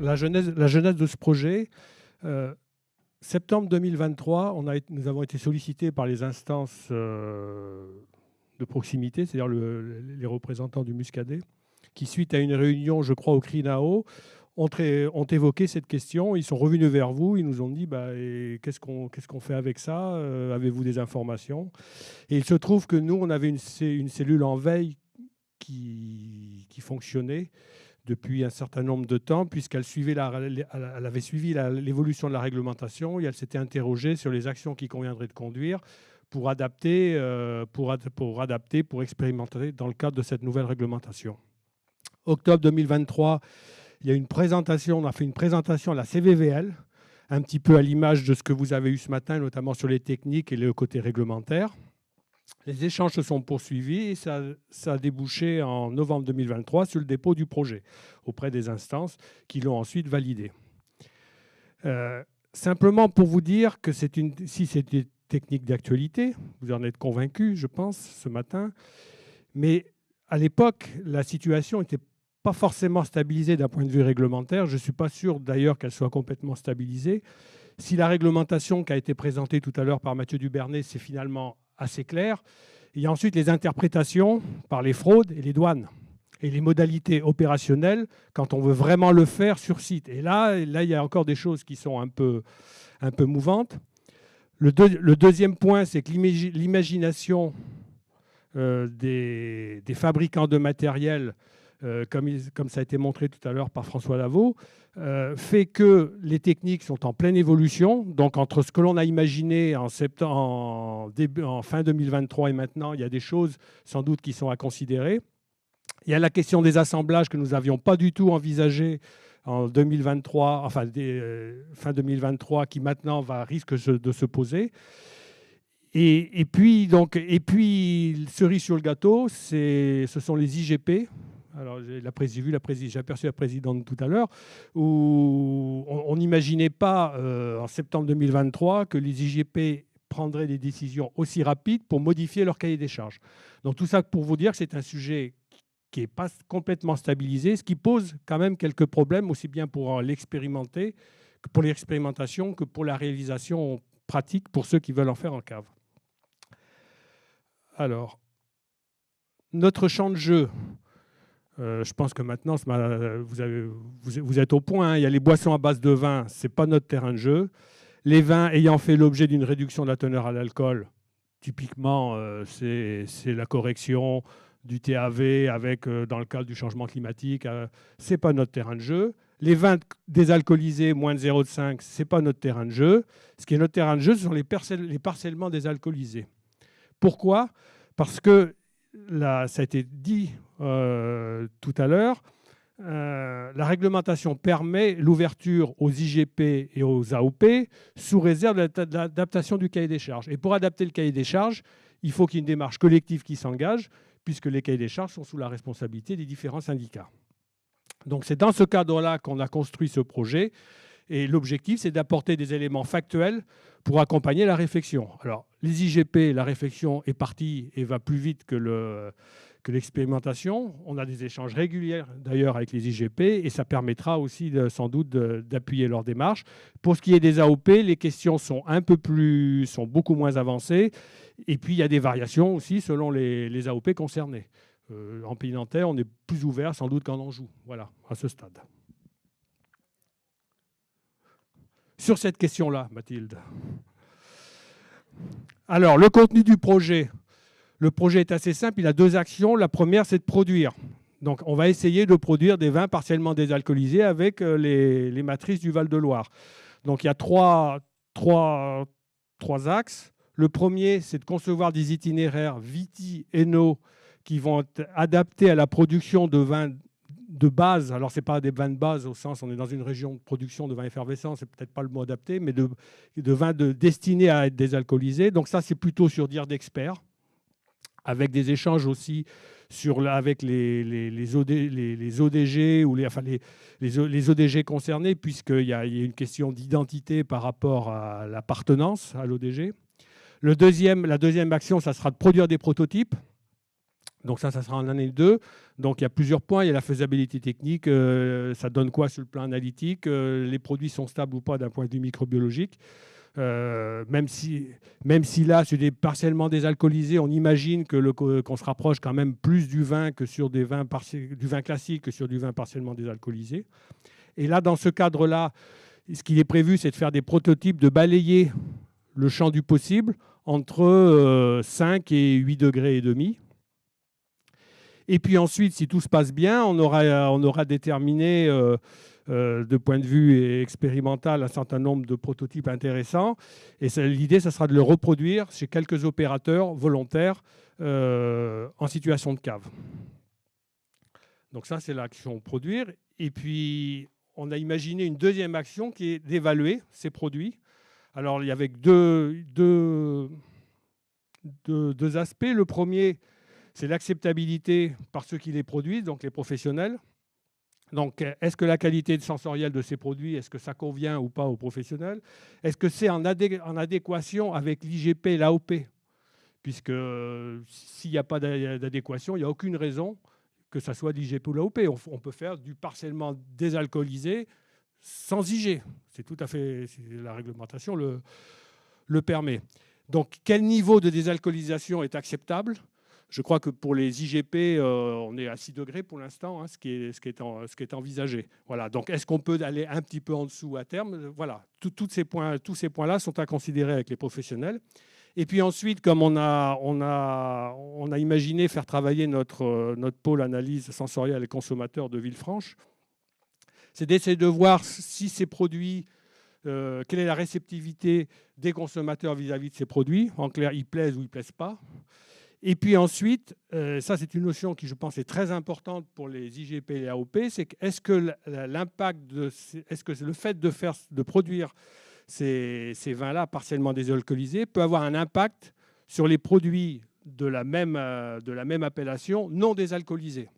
la genèse de ce projet, septembre 2023, nous avons été sollicités par les instances de proximité, c'est-à-dire les représentants du Muscadet, qui, suite à une réunion, je crois, au CRINAO, ont évoqué cette question. Ils sont revenus vers vous, ils nous ont dit qu'est-ce qu'on fait avec ça, avez-vous des informations? Et il se trouve que nous, on avait une cellule en veille qui fonctionnait depuis un certain nombre de temps, puisqu'elle elle avait suivi l'évolution de la réglementation et elle s'était interrogée sur les actions qu'il conviendrait de conduire pour adapter, pour expérimenter dans le cadre de cette nouvelle réglementation. Octobre 2023, il y a on a fait une présentation à la CVVL, un petit peu à l'image de ce que vous avez eu ce matin, notamment sur les techniques et le côté réglementaire. Les échanges se sont poursuivis et ça a débouché en novembre 2023 sur le dépôt du projet auprès des instances qui l'ont ensuite validé. Simplement pour vous dire que si c'est une technique d'actualité, vous en êtes convaincus, je pense, ce matin, mais à l'époque, la situation n'était pas forcément stabilisée d'un point de vue réglementaire. Je ne suis pas sûr d'ailleurs qu'elle soit complètement stabilisée. Si la réglementation qui a été présentée tout à l'heure par Mathieu Dubernet, c'est finalement assez clair, il y a ensuite les interprétations par les fraudes et les douanes et les modalités opérationnelles quand on veut vraiment le faire sur site. Et là, il y a encore des choses qui sont un peu mouvantes. Le deuxième point, c'est que l'imagination des fabricants de matériel, comme ça a été montré tout à l'heure par François Lavaux, fait que les techniques sont en pleine évolution. Donc, entre ce que l'on a imaginé en fin 2023 et maintenant, il y a des choses sans doute qui sont à considérer. Il y a la question des assemblages que nous n'avions pas du tout envisagé en 2023, enfin fin 2023, qui maintenant risque de se poser. Et puis, cerise sur le gâteau, ce sont les IGP. Alors, j'ai aperçu la présidente tout à l'heure, où on n'imaginait pas, en septembre 2023, que les IGP prendraient des décisions aussi rapides pour modifier leur cahier des charges. Donc, tout ça pour vous dire que c'est un sujet qui n'est pas complètement stabilisé, ce qui pose quand même quelques problèmes, aussi bien pour l'expérimenter, que pour l'expérimentation, que pour la réalisation pratique, pour ceux qui veulent en faire en cave. Alors, notre champ de jeu... je pense que maintenant, vous êtes au point. Hein. Il y a les boissons à base de vin, ce n'est pas notre terrain de jeu. Les vins ayant fait l'objet d'une réduction de la teneur à l'alcool, typiquement, c'est la correction du TAV dans le cadre du changement climatique. Ce n'est pas notre terrain de jeu. Les vins désalcoolisés, moins de 0,5, ce n'est pas notre terrain de jeu. Ce qui est notre terrain de jeu, ce sont les parcellements désalcoolisés. Pourquoi ? Parce que là, ça a été dit tout à l'heure, la réglementation permet l'ouverture aux IGP et aux AOP sous réserve de l'adaptation du cahier des charges. Et pour adapter le cahier des charges, il faut qu'il y ait une démarche collective qui s'engage, puisque les cahiers des charges sont sous la responsabilité des différents syndicats. Donc c'est dans ce cadre-là qu'on a construit ce projet. Et l'objectif, c'est d'apporter des éléments factuels pour accompagner la réflexion. Alors, les IGP, la réflexion est partie et va plus vite que l'expérimentation. On a des échanges réguliers, d'ailleurs, avec les IGP et ça permettra aussi, sans doute, d'appuyer leur démarche. Pour ce qui est des AOP, les questions sont beaucoup moins avancées. Et puis, il y a des variations aussi selon les AOP concernés. En Pays Nantais, on est plus ouvert, sans doute, qu'en Anjou. Voilà, à ce stade. Sur cette question-là, Mathilde. Alors, le contenu du projet. Le projet est assez simple, il a deux actions. La première, c'est de produire. Donc, on va essayer de produire des vins partiellement désalcoolisés avec les matrices du Val-de-Loire. Donc, il y a trois axes. Le premier, c'est de concevoir des itinéraires viti-éno qui vont être adaptés à la production de vins de base. Alors, ce n'est pas des vins de base au sens, on est dans une région de production de vins effervescents, c'est peut-être pas le mot adapté, mais de vins destinés à être désalcoolisés. Donc ça, c'est plutôt sur dire d'experts, avec des échanges aussi avec les ODG ou les ODG concernés, puisqu'il y a une question d'identité par rapport à l'appartenance à l'ODG. La deuxième action, ça sera de produire des prototypes. Donc ça sera en année 2. Donc il y a plusieurs points. Il y a la faisabilité technique. Ça donne quoi sur le plan analytique? Les produits sont stables ou pas d'un point de vue microbiologique? Même si là, sur des partiellement désalcoolisés, on imagine qu'on se rapproche quand même plus du vin que sur du vin classique que sur du vin partiellement désalcoolisé. Et là, dans ce cadre-là, ce qu'il est prévu, c'est de faire des prototypes, de balayer le champ du possible entre 5 et 8 degrés et demi. Et puis ensuite, si tout se passe bien, on aura déterminé, de point de vue expérimental, un certain nombre de prototypes intéressants. Et l'idée, ça sera de le reproduire chez quelques opérateurs volontaires en situation de cave. Donc ça, c'est l'action produire. Et puis, on a imaginé une deuxième action qui est d'évaluer ces produits. Alors, il y avait deux aspects. Le premier, c'est l'acceptabilité par ceux qui les produisent, donc les professionnels. Donc, est-ce que la qualité sensorielle de ces produits, est-ce que ça convient ou pas aux professionnels? Est-ce que c'est en adéquation avec l'IGP et l'AOP? Puisque s'il n'y a pas d'adéquation, il n'y a aucune raison que ça soit l'IGP ou l'AOP. On peut faire du partiellement désalcoolisé sans IG. C'est tout à fait, la réglementation le permet. Donc, quel niveau de désalcoolisation est acceptable? Je crois que pour les IGP, on est à 6 degrés pour l'instant, hein, ce qui est envisagé. Voilà. Donc, est-ce qu'on peut aller un petit peu en dessous à terme? Voilà. Tous ces points-là sont à considérer avec les professionnels. Et puis ensuite, comme on a imaginé faire travailler notre pôle analyse sensorielle et consommateur de Villefranche, c'est d'essayer de voir si ces produits, quelle est la réceptivité des consommateurs vis-à-vis de ces produits. En clair, ils plaisent ou ils ne plaisent pas. Et puis ensuite, ça c'est une notion qui je pense est très importante pour les IGP et les AOP, c'est est-ce que le fait de produire ces vins-là partiellement désalcoolisés peut avoir un impact sur les produits de la même appellation non désalcoolisés?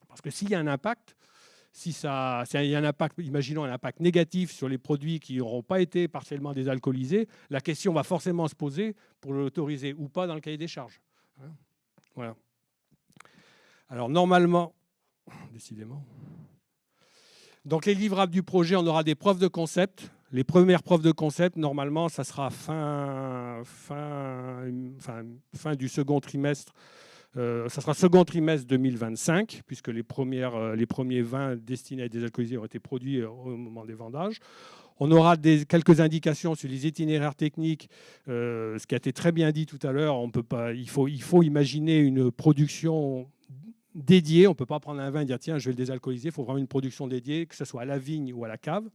Parce que s'il y a un impact, imaginons un impact négatif sur les produits qui n'auront pas été partiellement désalcoolisés, la question va forcément se poser pour l'autoriser ou pas dans le cahier des charges. Voilà. Alors normalement, décidément. Donc les livrables du projet, on aura des preuves de concept. Les premières preuves de concept, normalement, ça sera fin du second trimestre. Ça sera second trimestre 2025, puisque les premiers vins destinés à être désalcoolisés ont été produits au moment des vendages. On aura quelques indications sur les itinéraires techniques, ce qui a été très bien dit tout à l'heure. Il faut imaginer une production dédiée. On ne peut pas prendre un vin et dire tiens, je vais le désalcooliser. Il faut vraiment une production dédiée, que ce soit à la vigne ou à la cave.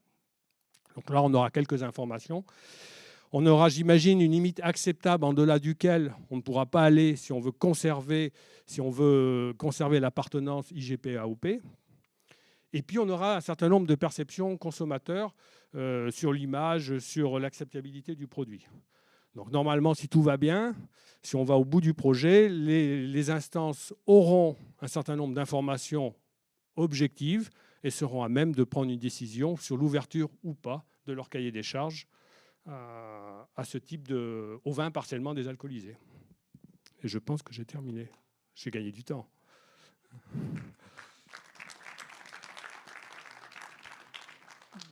Donc là, on aura quelques informations. On aura, j'imagine, une limite acceptable en delà duquel on ne pourra pas aller si on veut conserver l'appartenance IGP-AOP. Et puis, on aura un certain nombre de perceptions consommateurs sur l'image, sur l'acceptabilité du produit. Donc, normalement, si tout va bien, si on va au bout du projet, les instances auront un certain nombre d'informations objectives et seront à même de prendre une décision sur l'ouverture ou pas de leur cahier des charges à ce type au vin partiellement désalcoolisé. Et je pense que j'ai terminé. J'ai gagné du temps.